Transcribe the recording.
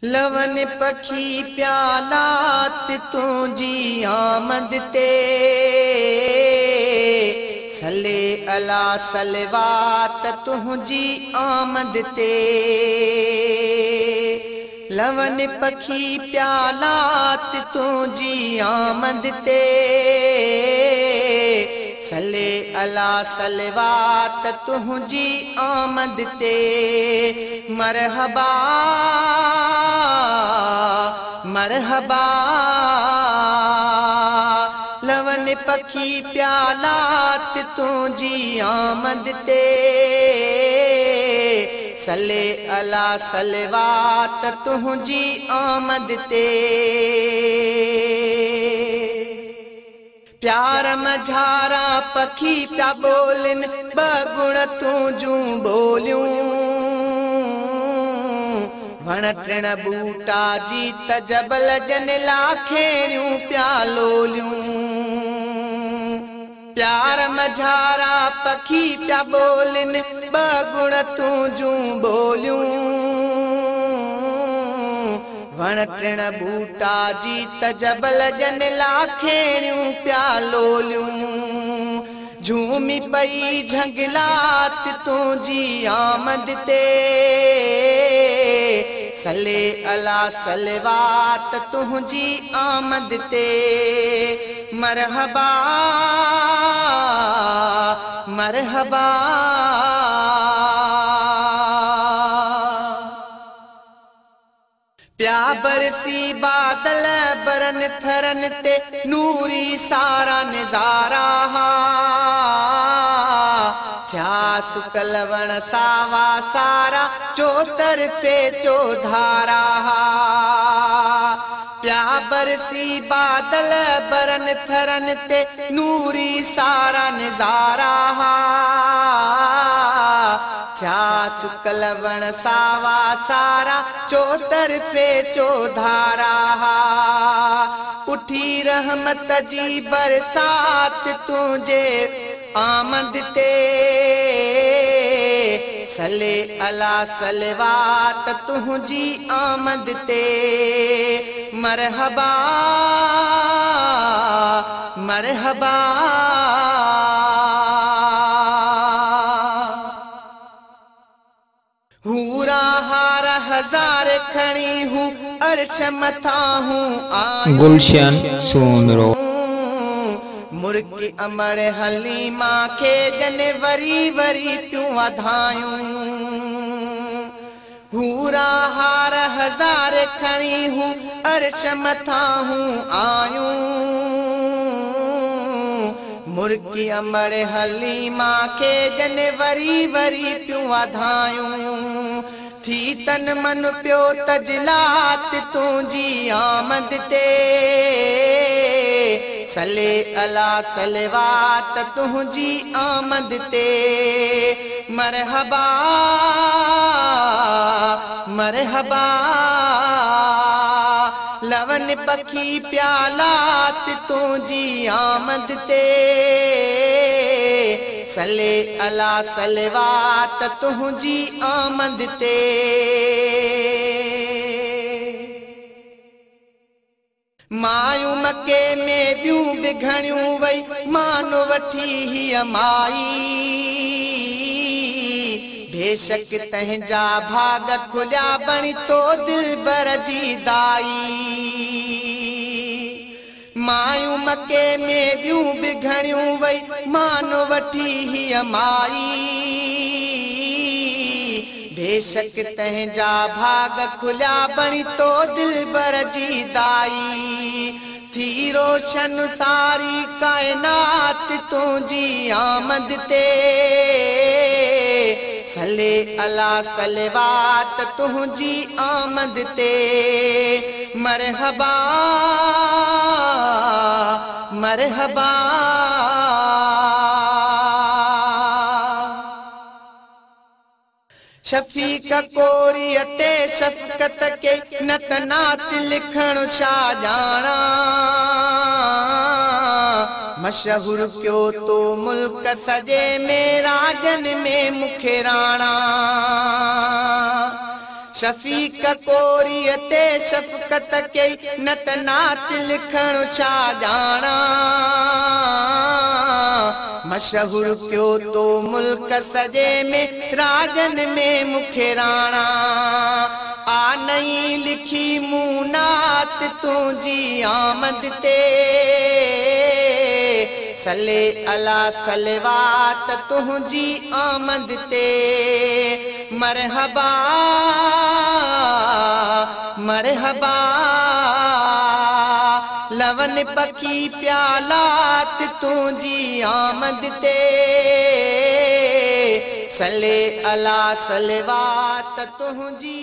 लवन पखी प्यालात तुझी आमद ते सले अला सलवात तुझी आमद ते। लवन पखी प्यालात तुझी आमद ते सले अला सलवात तुझी आमद ते। मरहबा मरहबा लवन पखी प्यालात तुझी आमद ते सले अला सलवात तुझी आमद ते। प्यार मझारा पखी प्या बोलिन बगुण तुझूं बोलियूं वण टिण बूटा जी तजबल जन लाखेरियूं प्यालोलियूं। प्यार मझारा पखी प्या बोलिन बगुण तुझूं बोलियूं वण टिण बूटा जी तजबल जन लाखेरियूं प्यालोलियूं। झूमी पई झंगलात तुझी आमद ते सले अला सलवात तुझी आमद ते। मरहबा मरहबा प्या बरसी बादल बरन थरन ते नूरी सारा नजारा थया सुकल वण सावा सारा चौतरफे चौधारा। प्या बरसी बादल बरन थरन ते नूरी सारा नजारा थया सुकल वण सावा सारा चौतरफे चौधारा। उठी रहमत जी बरसात तुझे आमद ते सले अला सलवात तुझी आमद ते। मरहबा मरहबा हूरा हार हजार खणी हूँ अर्श मथा हूँ गुलशन सोनरो मुर्गी अमड़ हलीमा खे जन वरी वरी पियूं वधायूं। हूरा हार हजार खणी हूँ अर्श मथा हूँ आयूं मुर्गी अमड़ हलीमा खे जन वरी वरी पियूं वधायूं। थी तन मन पियो तजलात तुझी आमद ते सले अला सलवात तुझी आमद ते। मरहबा मरहबा लवन पखी प्यालात तुझी आमद ते सले अला सलवात तुझी आमद ते। मायूं मके में बियूं बिघणियूं वई मानो वठी हीअ माई बेशक तंहिंजा भाग खुलिया बणी तो दिलबर जी दाई। मायूं मके में बियूं बिघणियूं वई मानो वठी हीअ माई बेशक तंहिंजा भाग खुलिया बणी तो दिलबर जी दाई। थी रोशन सारी कायनात तुझी आमद ते सले अला सलवात तुझी आमद ते। मरहबा मरहबा शफीक कोरीअ ते शफ़क़त के नत नात लिखण छा ॼाणा मशहूर क्यों तो मुल्क सजे में राजन में मुखे राणा। शफीक कोरियते शफकत के नत नात लिखण छा जाना मशहूर पियो तो मुल्क सजे में राजन में मुखे राणा आ नई लिखी मुनात तुझी आमद ते सले अला सलवात तुझी आमद ते मरहबा मरहबा लवन पकी प्यालात तुझी आमद ते सले अला सलवात तुझी